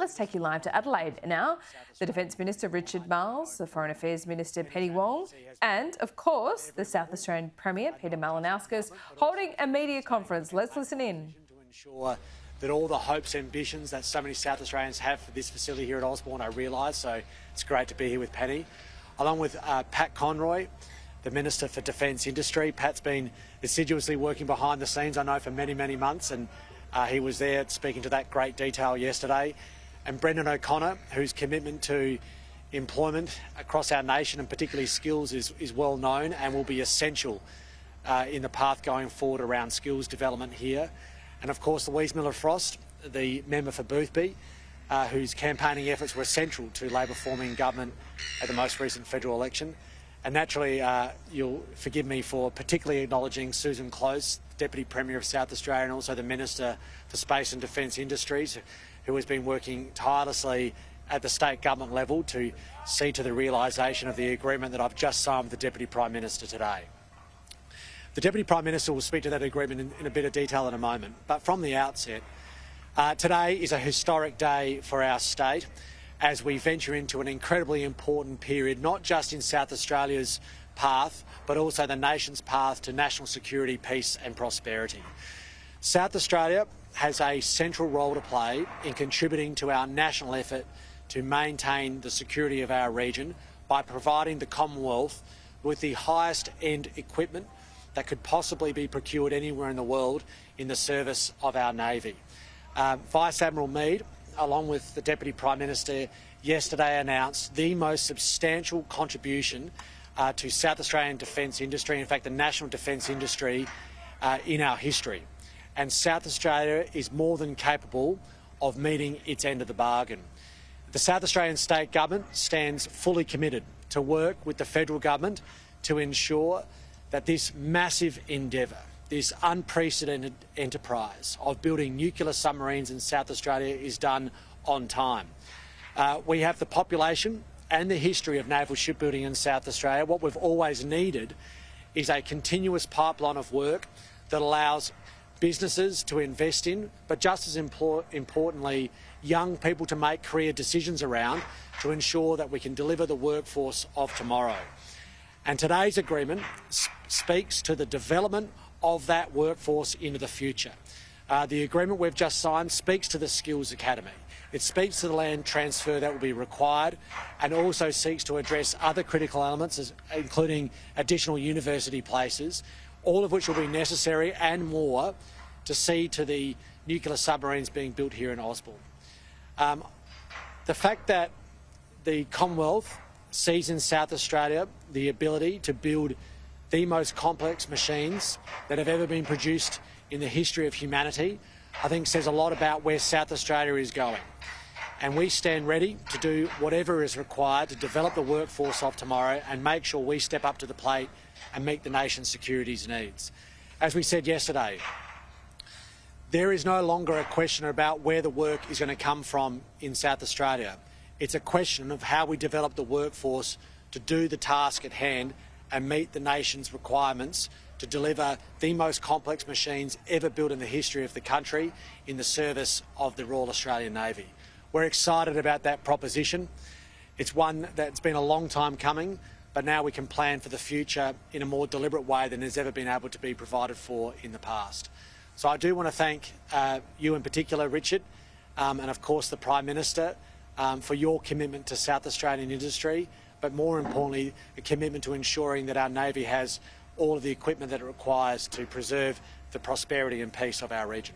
let's take you live to Adelaide now. The Defence Minister Richard Marles, the Foreign Affairs Minister Penny Wong, and of course the South Australian Premier Peter Malinauskas holding a media conference. Let's listen in. To ensure that all the hopes and ambitions that so many South Australians have for this facility here at Osborne are realised, so it's great to be here with Penny. Along with Pat Conroy, the Minister for Defence Industry. Pat's been assiduously working behind the scenes, I know, for many, many months, and he was there speaking to that great detail yesterday. And Brendan O'Connor, whose commitment to employment across our nation and particularly skills is well known and will be essential in the path going forward around skills development here. And of course Louise Miller-Frost, the member for Boothby, whose campaigning efforts were central to Labor forming government at the most recent federal election. And naturally, you'll forgive me for particularly acknowledging Susan Close, Deputy Premier of South Australia, and also the Minister for Space and Defence Industries, who has been working tirelessly at the state government level to see to the realisation of the agreement that I've just signed with the Deputy Prime Minister today. The Deputy Prime Minister will speak to that agreement in a bit of detail in a moment, but from the outset, today is a historic day for our state as we venture into an incredibly important period, not just in South Australia's path, but also the nation's path to national security, peace and prosperity. South Australia has a central role to play in contributing to our national effort to maintain the security of our region by providing the Commonwealth with the highest end equipment that could possibly be procured anywhere in the world in the service of our Navy. Vice Admiral Mead, along with the Deputy Prime Minister, yesterday announced the most substantial contribution to South Australian defence industry, in fact the national defence industry, in our history. And South Australia is more than capable of meeting its end of the bargain. The South Australian State Government stands fully committed to work with the federal government to ensure that this massive endeavour, this unprecedented enterprise of building nuclear submarines in South Australia is done on time. We have the population and the history of naval shipbuilding in South Australia. What we've always needed is a continuous pipeline of work that allows businesses to invest in, but just as importantly, young people to make career decisions around to ensure that we can deliver the workforce of tomorrow. And today's agreement speaks to the development of that workforce into the future. The agreement we've just signed speaks to the Skills Academy. It speaks to the land transfer that will be required and also seeks to address other critical elements, including additional university places, all of which will be necessary and more to see to the nuclear submarines being built here in Osborne. The fact that the Commonwealth sees in South Australia the ability to build the most complex machines that have ever been produced in the history of humanity, I think says a lot about where South Australia is going. And we stand ready to do whatever is required to develop the workforce of tomorrow and make sure we step up to the plate and meet the nation's security needs. As we said yesterday, there is no longer a question about where the work is going to come from in South Australia. It's a question of how we develop the workforce to do the task at hand and meet the nation's requirements to deliver the most complex machines ever built in the history of the country in the service of the Royal Australian Navy. We're excited about that proposition. It's one that's been a long time coming, but now we can plan for the future in a more deliberate way than has ever been able to be provided for in the past. So I do want to thank you in particular, Richard, and of course the Prime Minister, for your commitment to South Australian industry, but more importantly, a commitment to ensuring that our Navy has all of the equipment that it requires to preserve the prosperity and peace of our region.